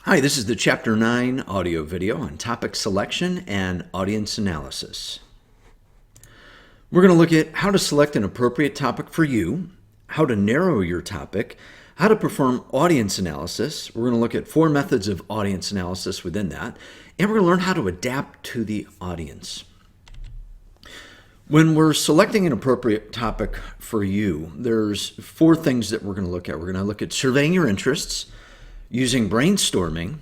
Hi, this is the Chapter 9 audio video on topic selection and audience analysis. We're going to look at how to select an appropriate topic for you, how to narrow your topic, how to perform audience analysis. We're going to look at 4 methods of audience analysis within that, and we're going to learn how to adapt to the audience. When we're selecting an appropriate topic for you, there's 4 things that we're going to look at. We're going to look at surveying your interests, using brainstorming,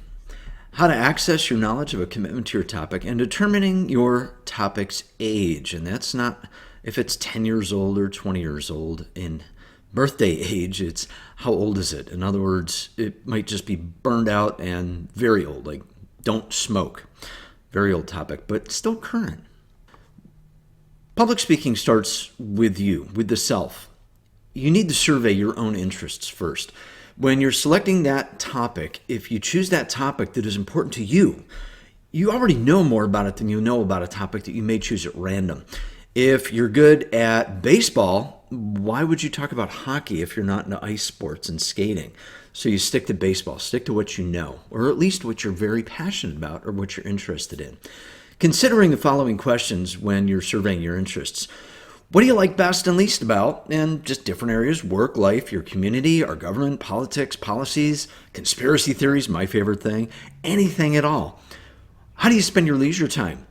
how to access your knowledge of a commitment to your topic, and determining your topic's age. And that's not if it's 10 years old or 20 years old in birthday age, it's how old is it? In other words, it might just be burned out and very old, like don't smoke. Very old topic, but still current. Public speaking starts with you, with the self. You need to survey your own interests first. When you're selecting that topic, if you choose that topic that is important to you, you already know more about it than you know about a topic that you may choose at random. If you're good at baseball, why would you talk about hockey if you're not into ice sports and skating? So you stick to baseball, stick to what you know, or at least what you're very passionate about or what you're interested in. Considering the following questions when you're surveying your interests. What do you like best and least about? And just different areas, work, life, your community, our government, politics, policies, conspiracy theories, my favorite thing, anything at all. How do you spend your leisure time?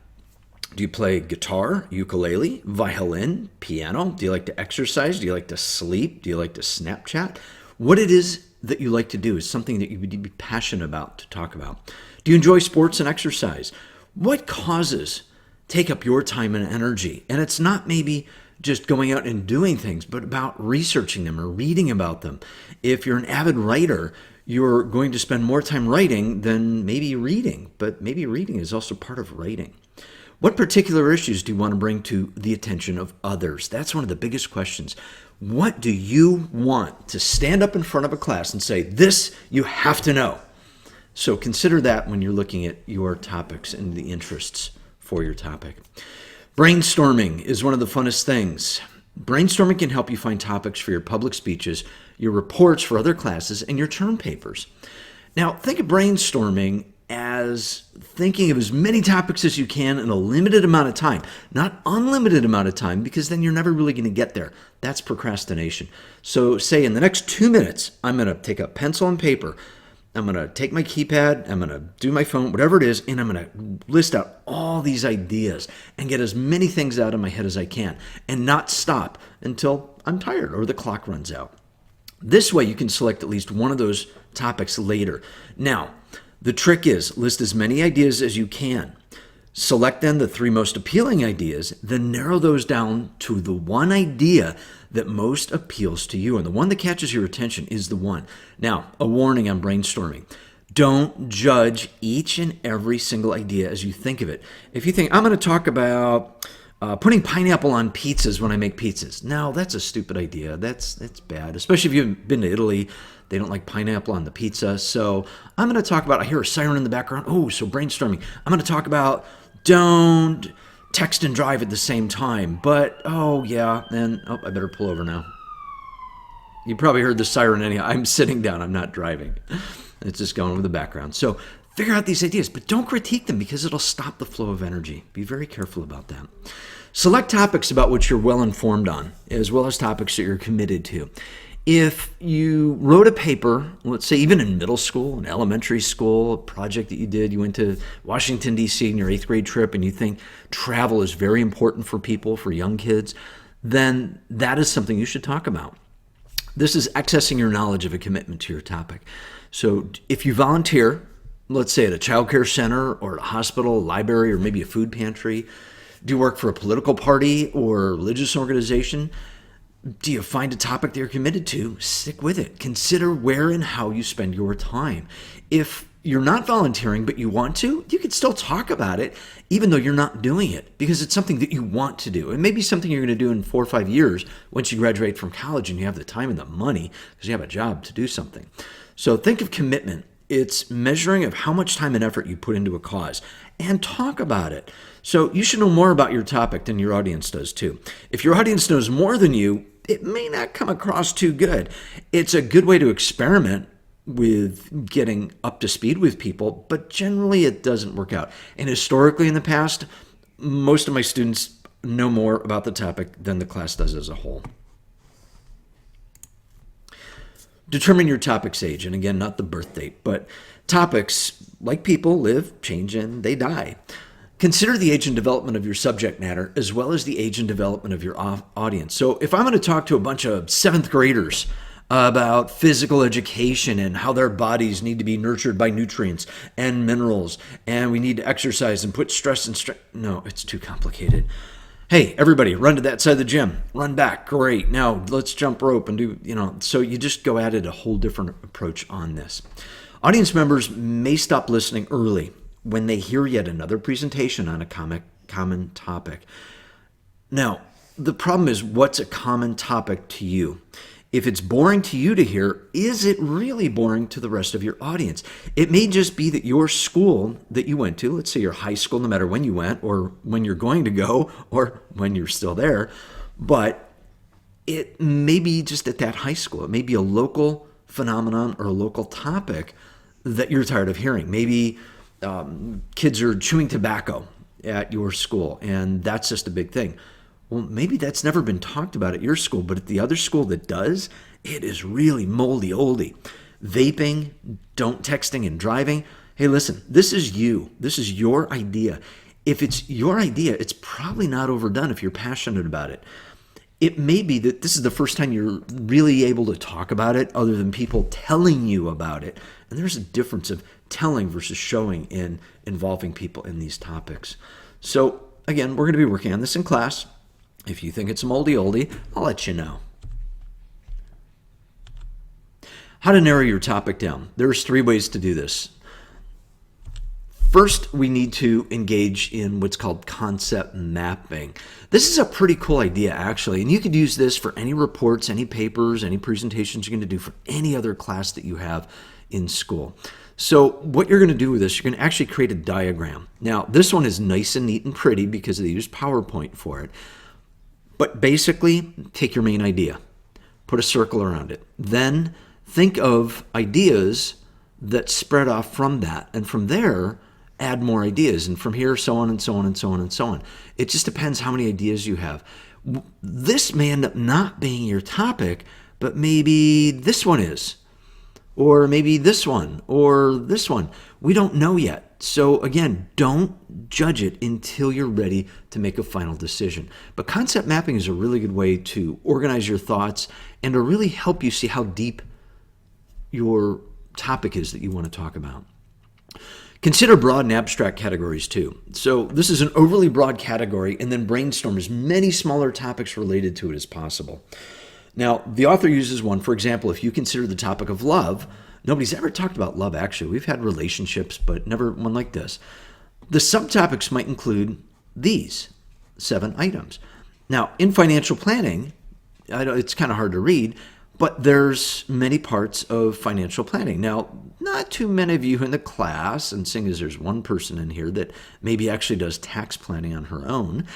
Do you play guitar, ukulele, violin, piano? Do you like to exercise? Do you like to sleep? Do you like to Snapchat? What it is that you like to do is something that you would be passionate about to talk about. Do you enjoy sports and exercise? What causes take up your time and energy? And it's not maybe just going out and doing things, but about researching them or reading about them. If you're an avid writer, you're going to spend more time writing than maybe reading, but maybe reading is also part of writing. What particular issues do you want to bring to the attention of others? That's one of the biggest questions. What do you want to stand up in front of a class and say, this you have to know? So consider that when you're looking at your topics and the interests for your topic. Brainstorming is one of the funnest things. Brainstorming can help you find topics for your public speeches, your reports for other classes, and your term papers. Now, think of brainstorming as thinking of as many topics as you can in a limited amount of time, not unlimited amount of time, because then you're never really going to get there. That's procrastination. So say in the next 2 minutes, I'm going to take a pencil and paper. I'm going to take my keypad, I'm going to do my phone, whatever it is, and I'm going to list out all these ideas and get as many things out of my head as I can and not stop until I'm tired or the clock runs out. This way you can select at least one of those topics later. Now, the trick is list as many ideas as you can. Select then the 3 most appealing ideas, then narrow those down to the one idea that most appeals to you. And the one that catches your attention is the one. Now, a warning on brainstorming. Don't judge each and every single idea as you think of it. If you think, I'm going to talk about putting pineapple on pizzas when I make pizzas. No, that's a stupid idea. That's bad, especially if you've been to Italy. They don't like pineapple on the pizza. So I'm going to talk about, I hear a siren in the background. Oh, so brainstorming. I'm going to talk about don't text and drive at the same time. But, oh, yeah, then, I better pull over now. You probably heard the siren anyhow. I'm sitting down. I'm not driving. It's just going with the background. So figure out these ideas, but don't critique them because it'll stop the flow of energy. Be very careful about that. Select topics about which you're well informed on, as well as topics that you're committed to. If you wrote a paper, let's say even in middle school, in elementary school, a project that you did, you went to Washington, D.C. in your 8th grade trip, and you think travel is very important for people, for young kids, then that is something you should talk about. This is accessing your knowledge of a commitment to your topic. So if you volunteer, let's say at a child care center or at a hospital, a library, or maybe a food pantry, do you work for a political party or a religious organization? Do you find a topic that you're committed to? Stick with it. Consider where and how you spend your time. If you're not volunteering but you want to, you can still talk about it even though you're not doing it because it's something that you want to do. It may be something you're going to do in 4 or 5 years once you graduate from college and you have the time and the money because you have a job to do something. So think of commitment. It's measuring of how much time and effort you put into a cause and talk about it. So you should know more about your topic than your audience does too. If your audience knows more than you, it may not come across too good. It's a good way to experiment with getting up to speed with people, but generally it doesn't work out. And historically in the past, most of my students know more about the topic than the class does as a whole. Determine your topic's age, and again, not the birth date, but topics, like people, live, change, and they die. Consider the age and development of your subject matter as well as the age and development of your audience. So if I'm going to talk to a bunch of 7th graders about physical education and how their bodies need to be nurtured by nutrients and minerals, and we need to exercise and put stress and stress, no, it's too complicated. Hey, everybody, run to that side of the gym, run back, great. Now let's jump rope and do, so you just go at it a whole different approach on this. Audience members may stop listening early when they hear yet another presentation on a common topic. Now, the problem is, what's a common topic to you? If it's boring to you to hear, is it really boring to the rest of your audience? It may just be that your school that you went to, let's say your high school, no matter when you went or when you're going to go or when you're still there, but it may be just at that high school. It may be a local phenomenon or a local topic that you're tired of hearing. Maybe kids are chewing tobacco at your school, and that's just a big thing. Well, maybe that's never been talked about at your school, but at the other school that does, it is really moldy oldie. Vaping, don't texting and driving. Hey, listen, this is you. This is your idea. If it's your idea, it's probably not overdone if you're passionate about it. It may be that this is the first time you're really able to talk about it other than people telling you about it. And there's a difference of telling versus showing in involving people in these topics. So again, we're going to be working on this in class. If you think it's moldy oldie, I'll let you know. How to narrow your topic down. There's 3 ways to do this. First, we need to engage in what's called concept mapping. This is a pretty cool idea, actually, and you could use this for any reports, any papers, any presentations you're going to do for any other class that you have in school. So what you're going to do with this, you're going to actually create a diagram. Now, this one is nice and neat and pretty because they use PowerPoint for it. But basically, take your main idea, put a circle around it. Then think of ideas that spread off from that. And from there, add more ideas. And from here, so on and so on and so on and so on. It just depends how many ideas you have. This may end up not being your topic, but maybe this one is. Or maybe this one, or this one. We don't know yet. So again, don't judge it until you're ready to make a final decision. But concept mapping is a really good way to organize your thoughts and to really help you see how deep your topic is that you want to talk about. Consider broad and abstract categories too. So this is an overly broad category, and then brainstorm as many smaller topics related to it as possible. Now, the author uses one. For example, if you consider the topic of love, nobody's ever talked about love, actually. We've had relationships, but never one like this. The subtopics might include these 7 items. Now, in financial planning, it's kind of hard to read, but there's many parts of financial planning. Now, not too many of you in the class, and seeing as there's one person in here that maybe actually does tax planning on her own,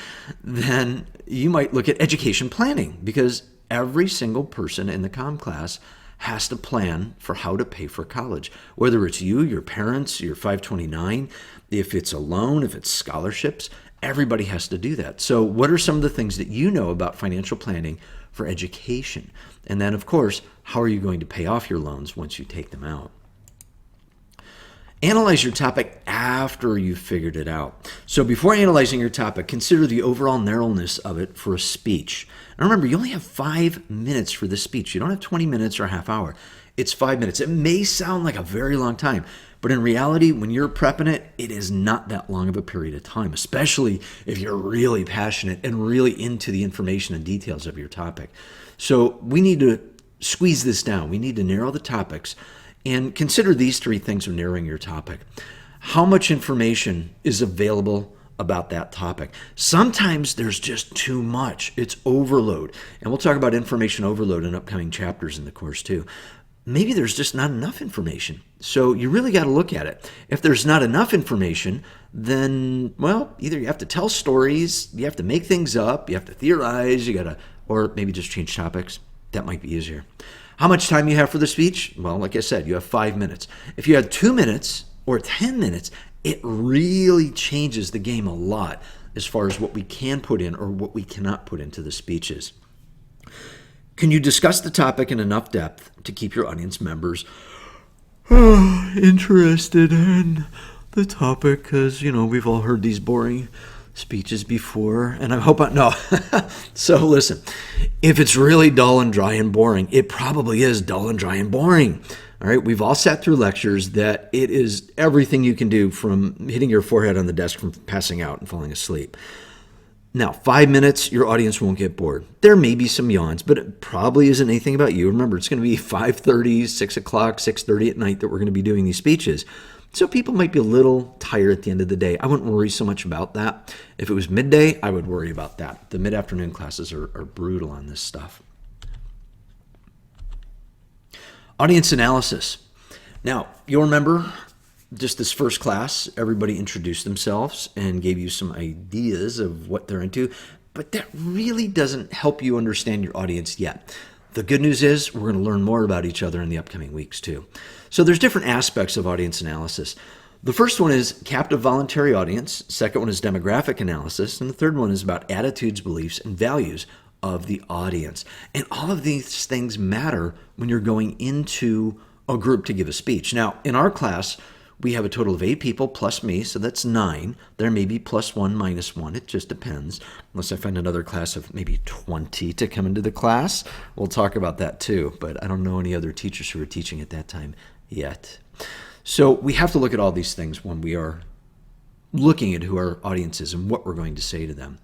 then you might look at education planning, because every single person in the comm class has to plan for how to pay for college, whether it's you, your parents, your 529, if it's a loan, if it's scholarships, everybody has to do that. So what are some of the things that you know about financial planning for education? And then, of course, how are you going to pay off your loans once you take them out? Analyze your topic after you've figured it out. So before analyzing your topic, consider the overall narrowness of it for a speech. And remember, you only have 5 minutes for this speech. You don't have 20 minutes or a half hour. It's 5 minutes. It may sound like a very long time, but in reality, when you're prepping it, it is not that long of a period of time, especially if you're really passionate and really into the information and details of your topic. So we need to squeeze this down. We need to narrow the topics. And consider these 3 things when narrowing your topic. How much information is available about that topic? Sometimes there's just too much. It's overload. And we'll talk about information overload in upcoming chapters in the course too. Maybe there's just not enough information. So you really got to look at it. If there's not enough information, then, well, either you have to tell stories, you have to make things up, you have to theorize, or maybe just change topics. That might be easier. How much time you have for the speech? Well, like I said, you have 5 minutes. If you had 2 minutes or 10 minutes, it really changes the game a lot as far as what we can put in or what we cannot put into the speeches. Can you discuss the topic in enough depth to keep your audience members interested in the topic? Because, we've all heard these boring speeches before, and I hope no. So listen, if it's really dull and dry and boring, it probably is dull and dry and boring. All right, we've all sat through lectures that it is everything you can do from hitting your forehead on the desk from passing out and falling asleep. Now, 5 minutes, your audience won't get bored. There may be some yawns, but it probably isn't anything about you. Remember, it's going to be 5:30, 6 o'clock, 6:30 at night that we're going to be doing these speeches. So people might be a little tired at the end of the day. I wouldn't worry so much about that. If it was midday, I would worry about that. The mid-afternoon classes are brutal on this stuff. Audience analysis. Now, you'll remember just this first class, everybody introduced themselves and gave you some ideas of what they're into, but that really doesn't help you understand your audience yet. The good news is we're going to learn more about each other in the upcoming weeks too. So there's different aspects of audience analysis. The first one is captive voluntary audience. Second one is demographic analysis. And the third one is about attitudes, beliefs, and values of the audience. And all of these things matter when you're going into a group to give a speech. Now, in our class, we have a total of 8 people plus me, so that's 9. There may be +1, -1. It just depends. Unless I find another class of maybe 20 to come into the class. We'll talk about that too, but I don't know any other teachers who are teaching at that time yet. So we have to look at all these things when we are looking at who our audience is and what we're going to say to them.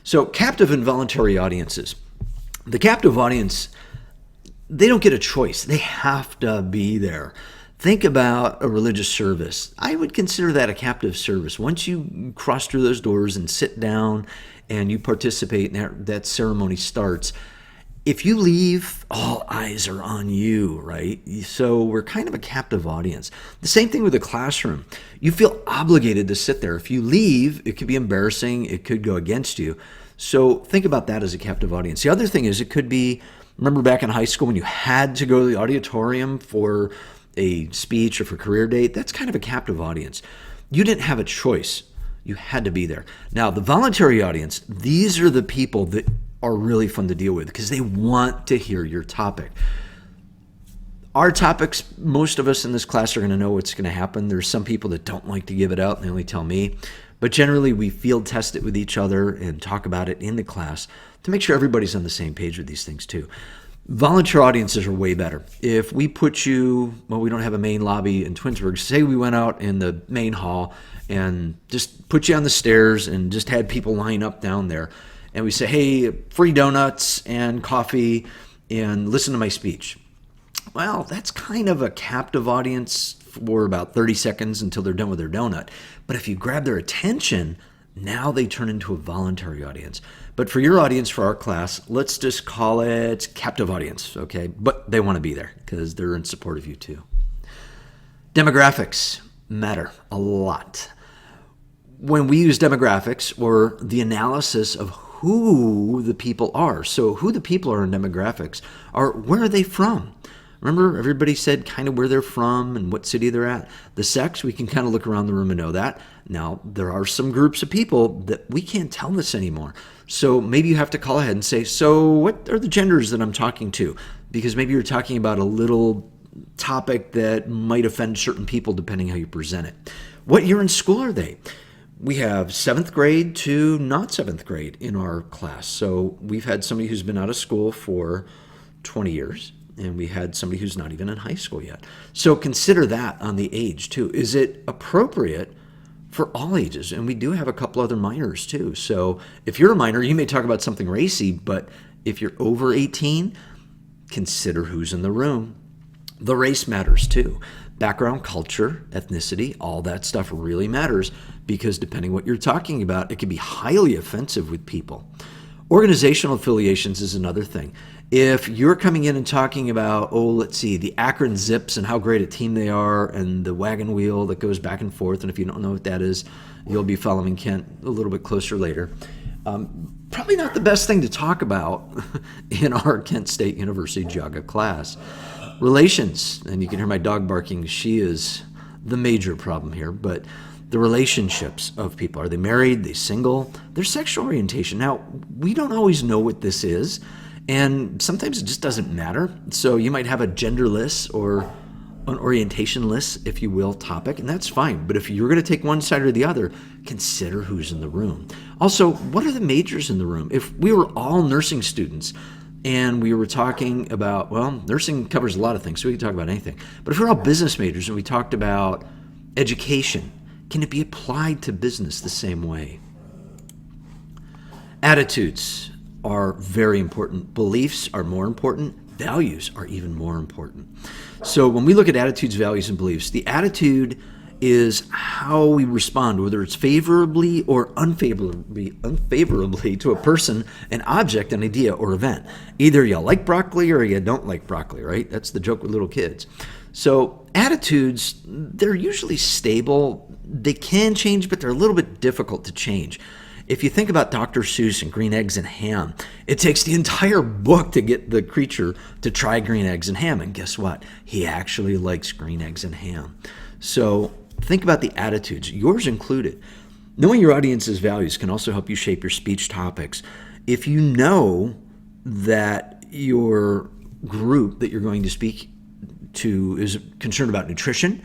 So captive and voluntary audiences. The captive audience, they don't get a choice. They have to be there. Think about a religious service. I would consider that a captive service. Once you cross through those doors and sit down and you participate and that ceremony starts, if you leave, all eyes are on you, right? So we're kind of a captive audience. The same thing with a classroom. You feel obligated to sit there. If you leave, it could be embarrassing. It could go against you. So think about that as a captive audience. The other thing is it could be, remember back in high school when you had to go to the auditorium for a speech or for career date? That's kind of a captive audience. You didn't have a choice. You had to be there. Now, the voluntary audience, these are the people that are really fun to deal with because they want to hear your topic. Our topics, most of us in this class are going to know what's going to happen. There's some people that don't like to give it out and they only tell me. But generally, we field test it with each other and talk about it in the class to make sure everybody's on the same page with these things too. Volunteer audiences are way better. If we put you, well, we don't have a main lobby in Twinsburg. Say we went out in the main hall and just put you on the stairs and just had people line up down there. And we say, hey, free donuts and coffee and listen to my speech. Well, that's kind of a captive audience for about 30 seconds until they're done with their donut. But if you grab their attention, now they turn into a voluntary audience. But for your audience, for our class, let's just call it captive audience, okay? But they want to be there because they're in support of you too. Demographics matter a lot. When we use demographics or the analysis of who the people are, so who the people are in demographics are, where are they from? Remember, everybody said kind of where they're from and what city they're at. The sex, we can kind of look around the room and know that. Now, there are some groups of people that we can't tell this anymore. So maybe you have to call ahead and say, so what are the genders that I'm talking to? Because maybe you're talking about a little topic that might offend certain people depending how you present it. What year in school are they? We have 7th grade to not 7th grade in our class. So we've had somebody who's been out of school for 20 years. And we had somebody who's not even in high school yet. So consider that on the age too. Is it appropriate for all ages? And we do have a couple other minors too. So if you're a minor, you may talk about something racy, but if you're over 18, consider who's in the room. The race matters too. Background, culture, ethnicity, all that stuff really matters because depending what you're talking about, it can be highly offensive with people. Organizational affiliations is another thing. If you're coming in and talking about, the Akron Zips and how great a team they are and the wagon wheel that goes back and forth, and if you don't know what that is, you'll be following Kent a little bit closer later. Probably not the best thing to talk about in our Kent State University Geog class. Relations, and you can hear my dog barking. She is the major problem here, but the relationships of people. Are they married? Are they single? Their sexual orientation. Now, we don't always know what this is, and sometimes it just doesn't matter. So you might have a genderless or an orientationless, if you will, topic, and that's fine. But if you're going to take one side or the other, consider who's in the room. Also, what are the majors in the room? If we were all nursing students and we were talking about, well, nursing covers a lot of things, so we can talk about anything. But if we're all business majors and we talked about education, can it be applied to business the same way? Attitudes are very important. Beliefs are more important. Values are even more important. So when we look at attitudes, values, and beliefs, the attitude is how we respond, whether it's favorably or unfavorably to a person, an object, an idea, or event. Either you like broccoli or you don't like broccoli, right? That's the joke with little kids. So attitudes, they're usually stable. They can change, but they're a little bit difficult to change. If you think about Dr. Seuss and green eggs and ham, it takes the entire book to get the creature to try green eggs and ham. And guess what? He actually likes green eggs and ham. So think about the attitudes, yours included. Knowing your audience's values can also help you shape your speech topics. If you know that your group that you're going to speak to is concerned about nutrition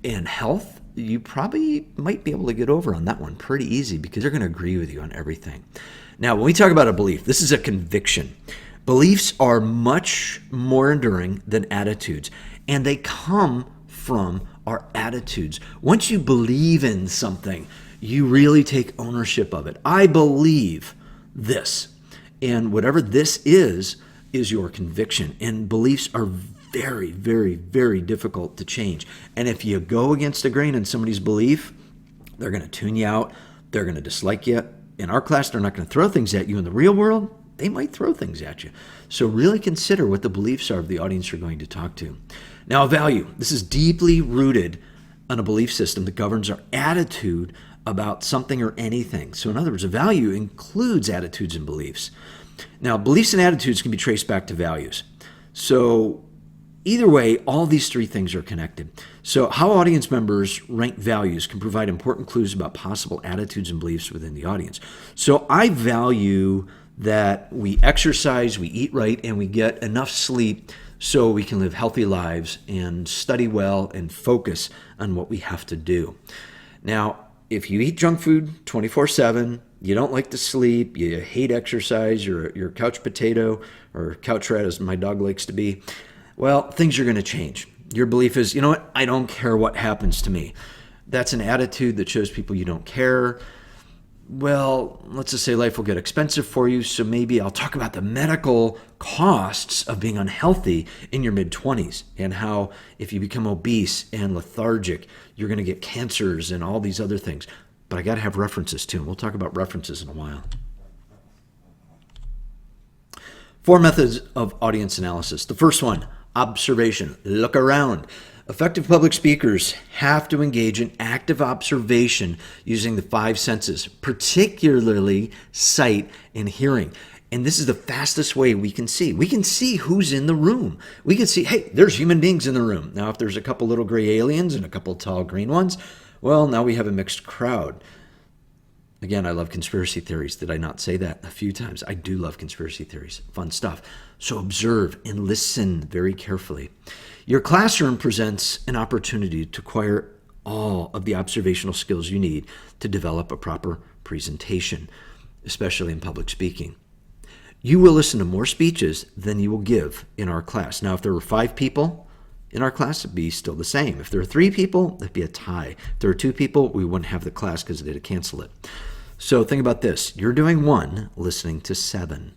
and health, you probably might be able to get over on that one pretty easy because they're going to agree with you on everything. Now, when we talk about a belief, this is a conviction. Beliefs are much more enduring than attitudes, and they come from our attitudes. Once you believe in something, you really take ownership of it. I believe this, and whatever this is your conviction, and beliefs are very, very, very difficult to change. And if you go against the grain in somebody's belief, they're going to tune you out. They're going to dislike you. In our class, they're not going to throw things at you. In the real world, they might throw things at you. So really consider what the beliefs are of the audience you're going to talk to. Now, a value. This is deeply rooted on a belief system that governs our attitude about something or anything. So in other words, a value includes attitudes and beliefs. Now, beliefs and attitudes can be traced back to values. So either way, all these three things are connected. So how audience members rank values can provide important clues about possible attitudes and beliefs within the audience. So I value that we exercise, we eat right, and we get enough sleep so we can live healthy lives and study well and focus on what we have to do. Now, if you eat junk food 24/7, you don't like to sleep, you hate exercise, you're a couch potato or couch rat as my dog likes to be, well, things are going to change. Your belief is, you know what, I don't care what happens to me. That's an attitude that shows people you don't care. Well, let's just say life will get expensive for you, so maybe I'll talk about the medical costs of being unhealthy in your mid-20s and how if you become obese and lethargic, you're going to get cancers and all these other things. But I got to have references too, and we'll talk about references in a while. 4 methods of audience analysis. The first one, observation. Look around. Effective public speakers have to engage in active observation using the 5 senses, particularly sight and hearing. And this is the fastest way we can see. We can see who's in the room. We can see, hey, there's human beings in the room. Now, if there's a couple little gray aliens and a couple tall green ones, well, now we have a mixed crowd. Again, I love conspiracy theories. Did I not say that a few times? I do love conspiracy theories. Fun stuff. So observe and listen very carefully. Your classroom presents an opportunity to acquire all of the observational skills you need to develop a proper presentation, especially in public speaking. You will listen to more speeches than you will give in our class. Now, if there were 5 people in our class, it'd be still the same. If there are 3 people, it'd be a tie. If there are 2 people, we wouldn't have the class because they'd cancel it. So think about this. You're doing 1, listening to 7.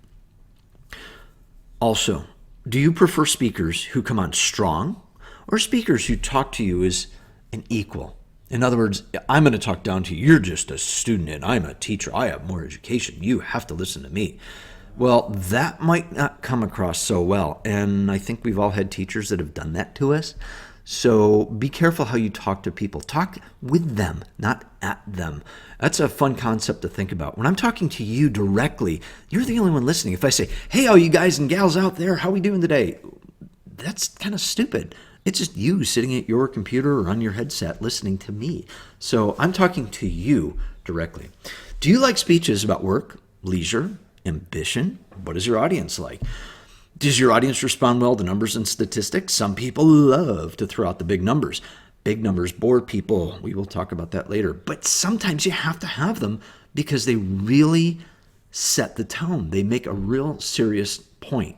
Also, do you prefer speakers who come on strong or speakers who talk to you as an equal? In other words, I'm going to talk down to you. You're just a student and I'm a teacher. I have more education. You have to listen to me. Well, that might not come across so well. And I think we've all had teachers that have done that to us. So be careful how you talk to people. Talk with them, not at them. That's a fun concept to think about. When I'm talking to you directly, you're the only one listening. If I say, hey, all you guys and gals out there, how we doing today? That's kind of stupid. It's just you sitting at your computer or on your headset listening to me. So I'm talking to you directly. Do you like speeches about work, leisure, ambition? What is your audience like? Does your audience respond well to numbers and statistics? Some people love to throw out the big numbers. Big numbers bore people. We will talk about that later. But sometimes you have to have them because they really set the tone. They make a real serious point.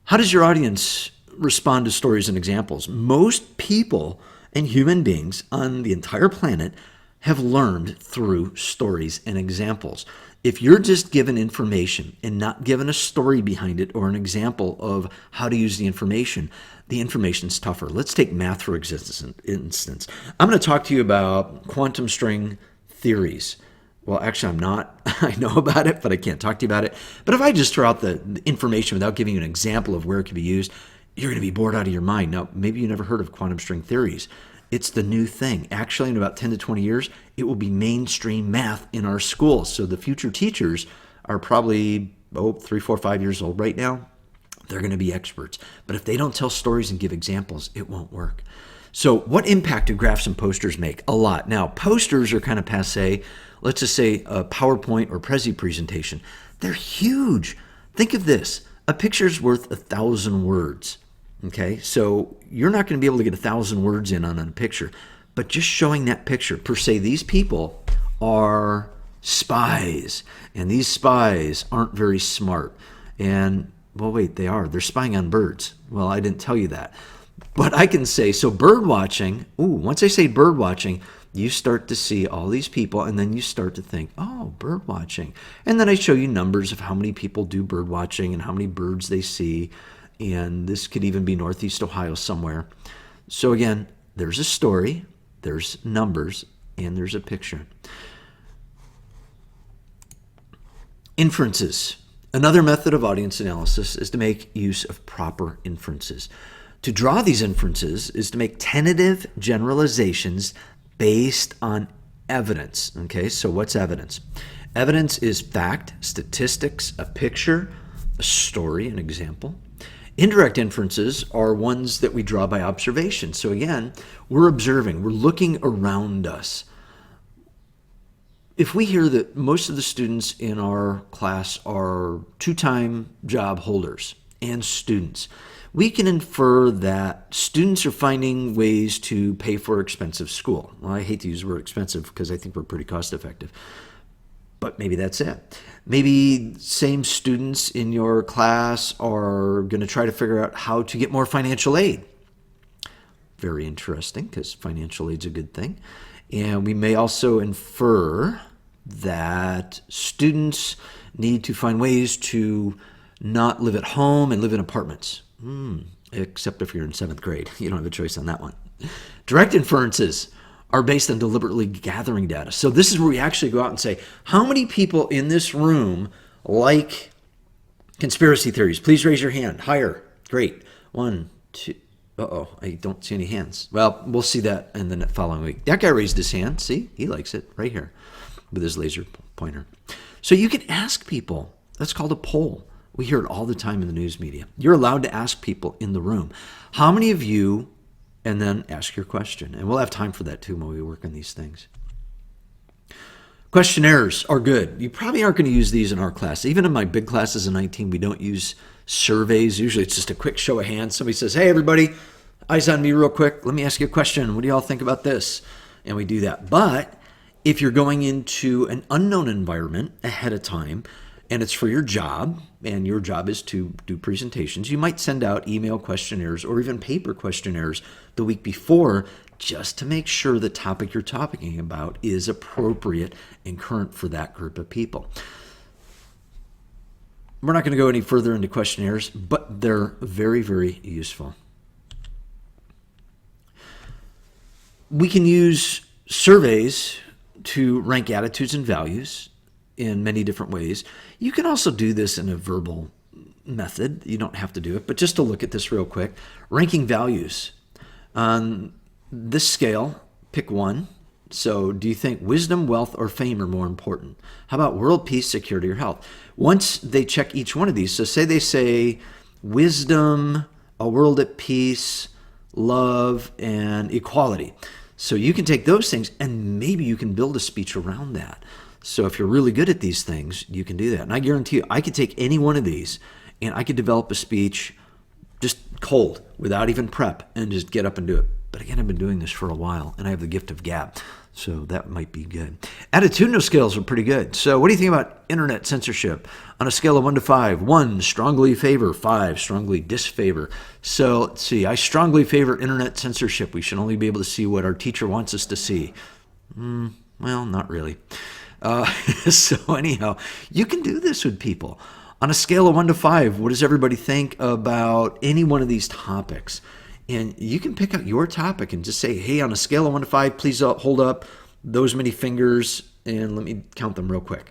How does your audience respond to stories and examples? Most people and human beings on the entire planet have learned through stories and examples. If you're just given information and not given a story behind it or an example of how to use the information's tougher. Let's take math for instance. I'm going to talk to you about quantum string theories. Well, actually, I'm not. I know about it, but I can't talk to you about it. But if I just throw out the information without giving you an example of where it could be used, you're going to be bored out of your mind. Now, maybe you never heard of quantum string theories. It's the new thing. Actually, in about 10 to 20 years, it will be mainstream math in our schools. So the future teachers are probably 3, 4, 5 years old right now. They're going to be experts. But if they don't tell stories and give examples, it won't work. So what impact do graphs and posters make? A lot. Now, posters are kind of passé. Let's just say a PowerPoint or Prezi presentation. They're huge. Think of this. A picture's worth 1,000 words. Okay, so you're not going to be able to get 1,000 words in on a picture, but just showing that picture, per se, these people are spies, and these spies aren't very smart. And, well, wait, they are. They're spying on birds. Well, I didn't tell you that. But I can say, so bird watching, once I say bird watching, you start to see all these people, and then you start to think, oh, bird watching. And then I show you numbers of how many people do bird watching and how many birds they see. And this could even be Northeast Ohio somewhere. So again, there's a story, there's numbers, and there's a picture. Inferences. Another method of audience analysis is to make use of proper inferences. To draw these inferences is to make tentative generalizations based on evidence. Okay, so what's evidence? Evidence is fact, statistics, a picture, a story, an example. Indirect inferences are ones that we draw by observation. So again, we're observing, we're looking around us. If we hear that most of the students in our class are two-time job holders and students, we can infer that students are finding ways to pay for expensive school. Well, I hate to use the word expensive because I think we're pretty cost effective. But maybe that's it. Maybe same students in your class are going to try to figure out how to get more financial aid. Very interesting, because financial aid's a good thing. And we may also infer that students need to find ways to not live at home and live in apartments. Except if you're in 7th grade. You don't have a choice on that one. Direct inferences are based on deliberately gathering data. So this is where we actually go out and say, how many people in this room like conspiracy theories? Please raise your hand. Higher. Great. 1, 2. I don't see any hands. Well, we'll see that in the following week. That guy raised his hand. See, he likes it right here with his laser pointer. So you can ask people. That's called a poll. We hear it all the time in the news media. You're allowed to ask people in the room, how many of you, and then ask your question. And we'll have time for that too when we work on these things. Questionnaires are good. You probably aren't going to use these in our class. Even in my big classes in 19, we don't use surveys. Usually it's just a quick show of hands. Somebody says, hey, everybody, eyes on me real quick. Let me ask you a question. What do y'all think about this? And we do that. But if you're going into an unknown environment ahead of time, and it's for your job, and your job is to do presentations, you might send out email questionnaires or even paper questionnaires the week before just to make sure the topic you're talking about is appropriate and current for that group of people. We're not going to go any further into questionnaires, but they're very, very useful. We can use surveys to rank attitudes and values in many different ways. You can also do this in a verbal method. You don't have to do it, but just to look at this real quick. Ranking values. On this scale, pick one. So do you think wisdom, wealth, or fame are more important? How about world peace, security, or health? Once they check each one of these, so say they say wisdom, a world at peace, love, and equality. So you can take those things and maybe you can build a speech around that. So if you're really good at these things, you can do that. And I guarantee you, I could take any one of these and I could develop a speech just cold, without even prep, and just get up and do it. But again, I've been doing this for a while, and I have the gift of gab, so that might be good. Attitudinal skills are pretty good. So what do you think about internet censorship? On a scale of 1 to 5, 1, strongly favor, 5, strongly disfavor. So let's see, I strongly favor internet censorship. We should only be able to see what our teacher wants us to see. Well, not really. So anyhow, you can do this with people. On a scale of 1 to 5, what does everybody think about any one of these topics? And you can pick out your topic and just say, hey, on a scale of 1 to 5, please hold up those many fingers and let me count them real quick.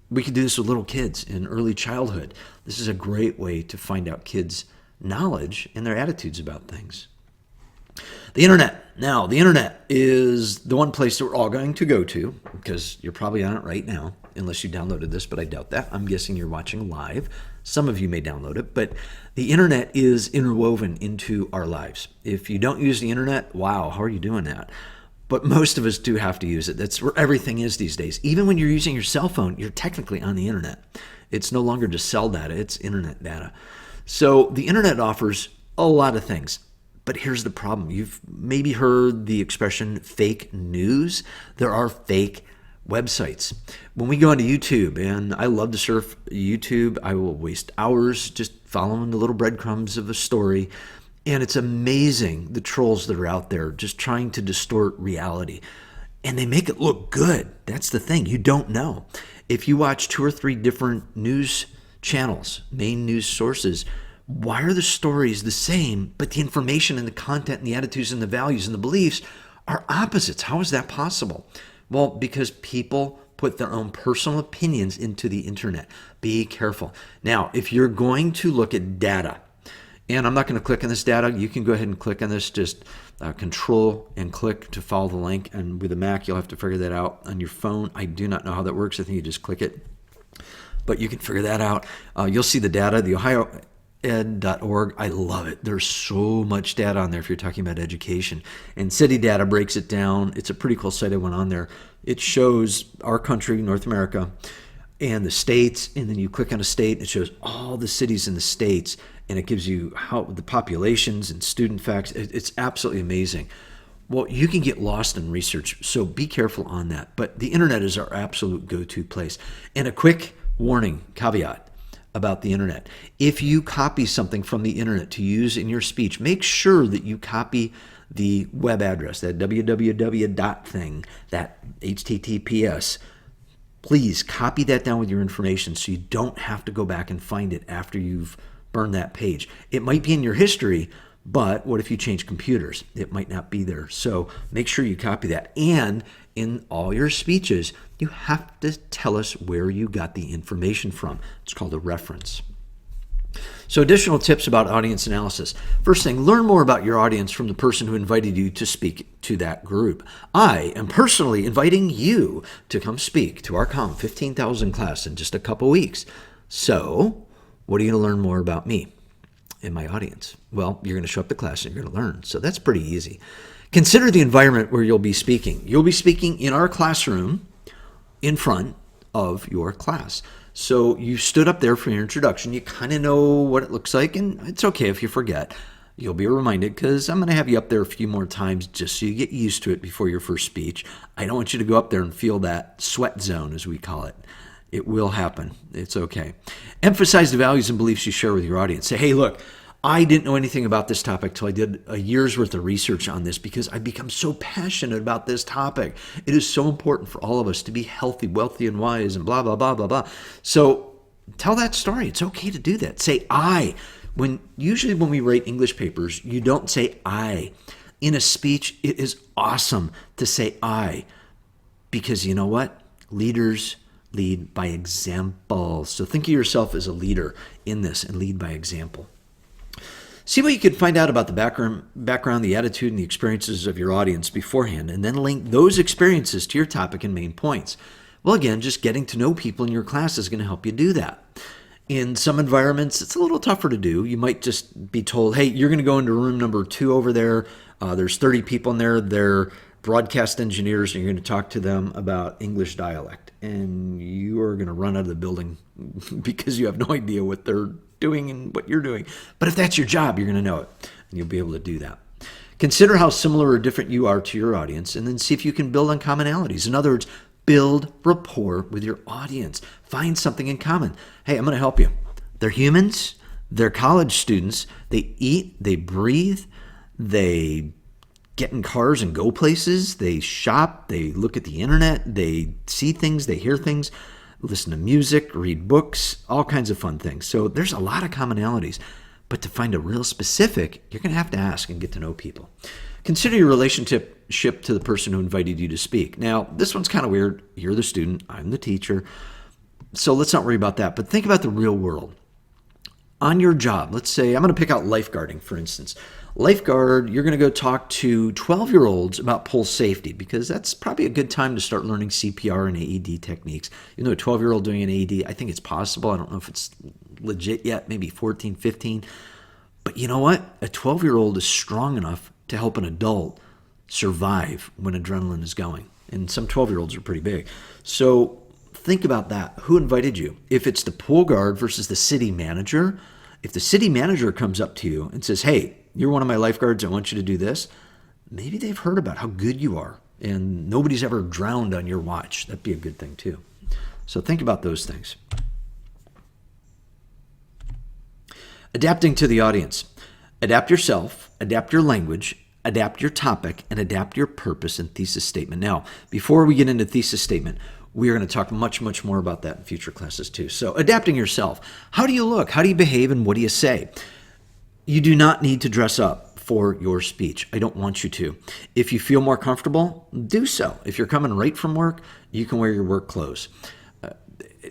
We can do this with little kids in early childhood. This is a great way to find out kids' knowledge and their attitudes about things. The internet. Now, the internet is the one place that we're all going to go to because you're probably on it right now, unless you downloaded this, but I doubt that. I'm guessing you're watching live. Some of you may download it, but the internet is interwoven into our lives. If you don't use the internet, wow, how are you doing that? But most of us do have to use it. That's where everything is these days. Even when you're using your cell phone, you're technically on the internet. It's no longer just cell data, it's internet data. So the internet offers a lot of things. But here's the problem. You've maybe heard the expression fake news. There are fake websites. When we go onto YouTube, and I love to surf YouTube, I will waste hours just following the little breadcrumbs of a story. And it's amazing the trolls that are out there just trying to distort reality. And they make it look good. That's the thing. You don't know. If you watch 2 or 3 different news channels, main news sources, why are the stories the same, but the information and the content and the attitudes and the values and the beliefs are opposites? How is that possible? Well, because people put their own personal opinions into the internet. Be careful. Now, if you're going to look at data, and I'm not going to click on this data, you can go ahead and click on this, just control and click to follow the link. And with a Mac, you'll have to figure that out on your phone. I do not know how that works. I think you just click it, but you can figure that out. You'll see the data, the ohioed.org. I love it. There's so much data on there if you're talking about education. And City Data breaks it down. It's a pretty cool site. I went on there. It shows our country, North America, and the states. And then you click on a state, it shows all the cities in the states. And it gives you how the populations and student facts. It's absolutely amazing. Well, you can get lost in research, so be careful on that. But the internet is our absolute go-to place. And a quick warning, caveat about the internet. If you copy something from the internet to use in your speech, make sure that you copy the web address, that www dot thing, that HTTPS. Please copy that down with your information so you don't have to go back and find it after you've burned that page. It might be in your history, but what if you change computers? It might not be there. So make sure you copy that. And in all your speeches, you have to tell us where you got the information from. It's called a reference. So additional tips about audience analysis. First thing, learn more about your audience from the person who invited you to speak to that group. I am personally inviting you to come speak to our Calm 15,000 class in just a couple weeks. So what are you going to learn more about me and my audience? Well, you're going to show up to class and you're going to learn. So that's pretty easy. Consider the environment where you'll be speaking. You'll be speaking in our classroom in front of your class. So you stood up there for your introduction. You kind of know what it looks like, and it's okay if you forget. You'll be reminded because I'm going to have you up there a few more times just so you get used to it before your first speech. I don't want you to go up there and feel that sweat zone, as we call it. It will happen. It's okay. Emphasize the values and beliefs you share with your audience. Say, hey, look, I didn't know anything about this topic till I did a year's worth of research on this because I've become so passionate about this topic. It is so important for all of us to be healthy, wealthy, and wise, and blah, blah, blah, blah, blah. So tell that story. It's okay to do that. Say I. Usually when we write English papers, you don't say I. In a speech, it is awesome to say I because you know what? Leaders lead by example. So think of yourself as a leader in this and lead by example. See what you can find out about the background, the attitude, and the experiences of your audience beforehand, and then link those experiences to your topic and main points. Well, again, just getting to know people in your class is going to help you do that. In some environments, it's a little tougher to do. You might just be told, hey, you're going to go into room number 2 over there. There's 30 people in there. They're broadcast engineers, and you're going to talk to them about English dialect. And you are going to run out of the building because you have no idea what they're doing and what you're doing. But if that's your job, you're going to know it, and you'll be able to do that. Consider how similar or different you are to your audience, and then see if you can build on commonalities. In other words, build rapport with your audience. Find something in common. Hey, I'm going to help you. They're humans. They're college students. They eat. They breathe. They get in cars and go places. They shop. They look at the internet. They see things. They hear things. Listen to music. Read books. All kinds of fun things. So there's a lot of commonalities. But to find a real specific, you're going to have to ask and get to know people. Consider your relationship to the person who invited you to speak. Now, this one's kind of weird. You're the student. I'm the teacher. So let's not worry about that. But think about the real world. On your job, let's say I'm going to pick out lifeguarding, for instance. Lifeguard, you're going to go talk to 12-year-olds about pool safety because that's probably a good time to start learning CPR and AED techniques. You know, a 12-year-old doing an AED, I think it's possible. I don't know if it's legit yet, maybe 14, 15. But you know what? A 12-year-old is strong enough to help an adult survive when adrenaline is going. And some 12-year-olds are pretty big. So think about that. Who invited you? If it's the pool guard versus the city manager, if the city manager comes up to you and says, hey, you're one of my lifeguards, I want you to do this, maybe they've heard about how good you are and nobody's ever drowned on your watch. That'd be a good thing too. So think about those things. Adapting to the audience. Adapt yourself, adapt your language, adapt your topic, and adapt your purpose and thesis statement. Now, before we get into thesis statement, we are going to talk much, much more about that in future classes too. So adapting yourself. How do you look? How do you behave? And what do you say? You do not need to dress up for your speech. I don't want you to. If you feel more comfortable, do so. If you're coming right from work, you can wear your work clothes.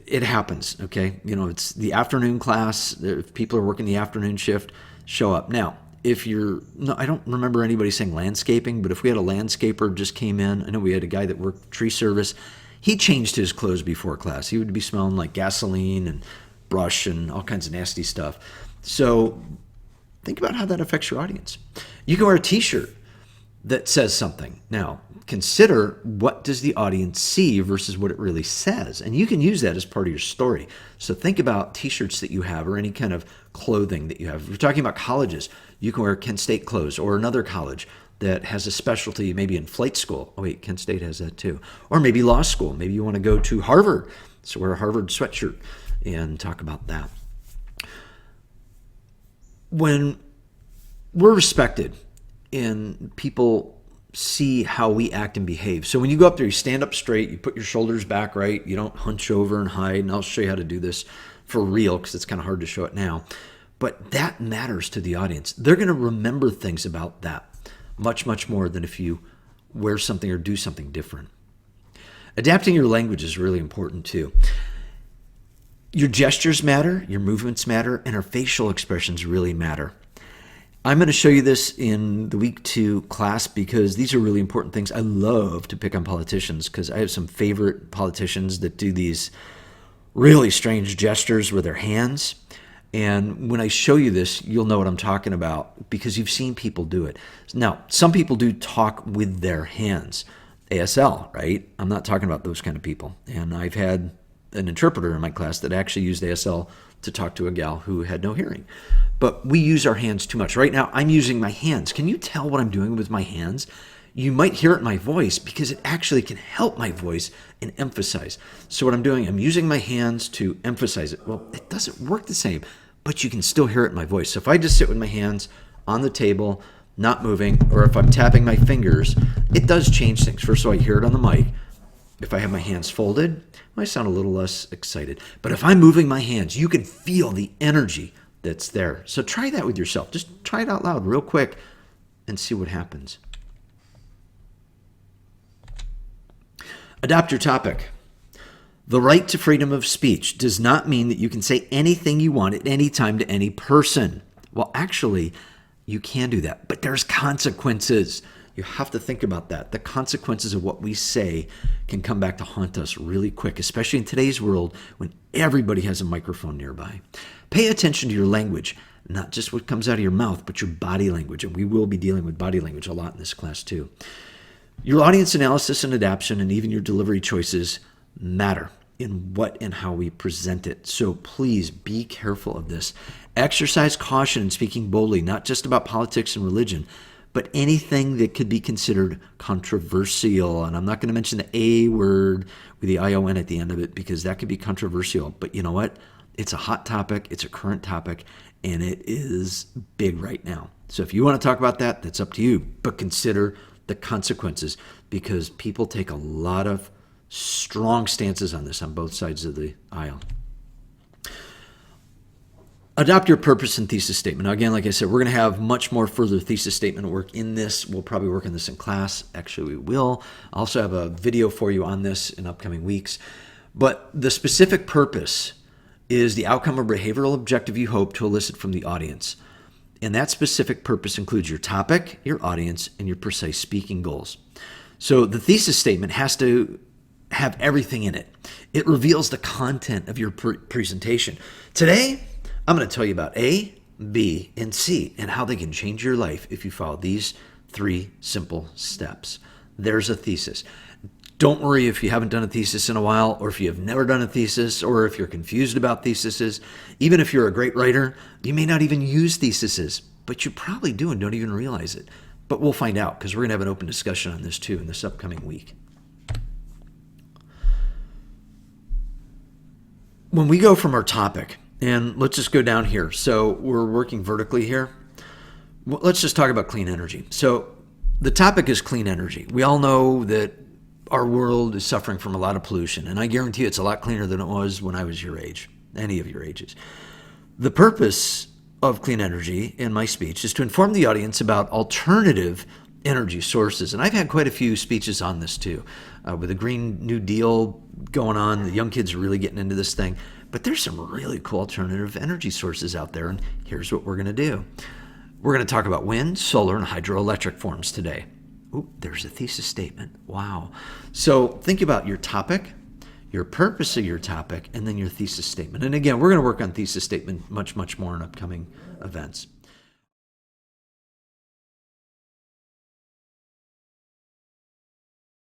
It happens, okay? You know, it's the afternoon class. If people are working the afternoon shift, show up. Now, I don't remember anybody saying landscaping, but if we had a landscaper just came in, I know we had a guy that worked tree service. He changed his clothes before class. He would be smelling like gasoline and brush and all kinds of nasty stuff. So think about how that affects your audience. You can wear a t-shirt that says something. Now, consider what does the audience see versus what it really says. And you can use that as part of your story. So think about t-shirts that you have or any kind of clothing that you have. If you're talking about colleges, you can wear Kent State clothes or another college that has a specialty maybe in flight school. Oh wait, Kent State has that too. Or maybe law school. Maybe you want to go to Harvard. So wear a Harvard sweatshirt and talk about that. When we're respected and people see how we act and behave. So when you go up there, you stand up straight, you put your shoulders back right, you don't hunch over and hide, and I'll show you how to do this for real because it's kind of hard to show it now. But that matters to the audience. They're going to remember things about that much, much more than if you wear something or do something different. Adapting your language is really important too. Your gestures matter, your movements matter, and our facial expressions really matter. I'm going to show you this in the week 2 class because these are really important things. I love to pick on politicians because I have some favorite politicians that do these really strange gestures with their hands. And when I show you this, you'll know what I'm talking about because you've seen people do it. Now, some people do talk with their hands. ASL, right? I'm not talking about those kind of people. And I've had an interpreter in my class that actually used ASL to talk to a gal who had no hearing. But we use our hands too much. Right now, I'm using my hands. Can you tell what I'm doing with my hands? You might hear it in my voice because it actually can help my voice and emphasize. So what I'm doing, I'm using my hands to emphasize it. Well, it doesn't work the same, but you can still hear it in my voice. So if I just sit with my hands on the table, not moving, or if I'm tapping my fingers, it does change things. First of all, I hear it on the mic. If I have my hands folded, I might sound a little less excited. But if I'm moving my hands, you can feel the energy that's there. So try that with yourself. Just try it out loud real quick and see what happens. Adopt your topic. The right to freedom of speech does not mean that you can say anything you want at any time to any person. Well, actually, you can do that, but there's consequences. You have to think about that. The consequences of what we say can come back to haunt us really quick, especially in today's world when everybody has a microphone nearby. Pay attention to your language, not just what comes out of your mouth, but your body language. And we will be dealing with body language a lot in this class too. Your audience analysis and adaptation and even your delivery choices matter in what and how we present it. So please be careful of this. Exercise caution in speaking boldly, not just about politics and religion, but anything that could be considered controversial. And I'm not going to mention the A word with the ION at the end of it because that could be controversial. But you know what? It's a hot topic. It's a current topic, and it is big right now. So if you want to talk about that, that's up to you. But consider the consequences because people take a lot of strong stances on this on both sides of the aisle. Adopt your purpose and thesis statement. Now, again, like I said, we're going to have much more further thesis statement work in this. We'll probably work on this in class. Actually, we will. I also have a video for you on this in upcoming weeks. But the specific purpose is the outcome or behavioral objective you hope to elicit from the audience. And that specific purpose includes your topic, your audience, and your precise speaking goals. So the thesis statement has to have everything in it. It reveals the content of your presentation. Today, I'm going to tell you about A, B, and C and how they can change your life if you follow these 3 simple steps. There's a thesis. Don't worry if you haven't done a thesis in a while, or if you have never done a thesis, or if you're confused about theses. Even if you're a great writer, you may not even use theses, but you probably do and don't even realize it. But we'll find out because we're going to have an open discussion on this too in this upcoming week. When we go from our topic, and let's just go down here. So we're working vertically here. Let's just talk about clean energy. So the topic is clean energy. We all know that our world is suffering from a lot of pollution, and I guarantee you it's a lot cleaner than it was when I was your age, any of your ages. The purpose of clean energy in my speech is to inform the audience about alternative energy sources. And I've had quite a few speeches on this too. With the Green New Deal going on, the young kids are really getting into this thing. But there's some really cool alternative energy sources out there, and here's what we're going to do. We're going to talk about wind, solar, and hydroelectric forms today. Ooh, there's a thesis statement. Wow. So think about your topic, your purpose of your topic, and then your thesis statement. And again, we're going to work on thesis statement much, much more in upcoming events.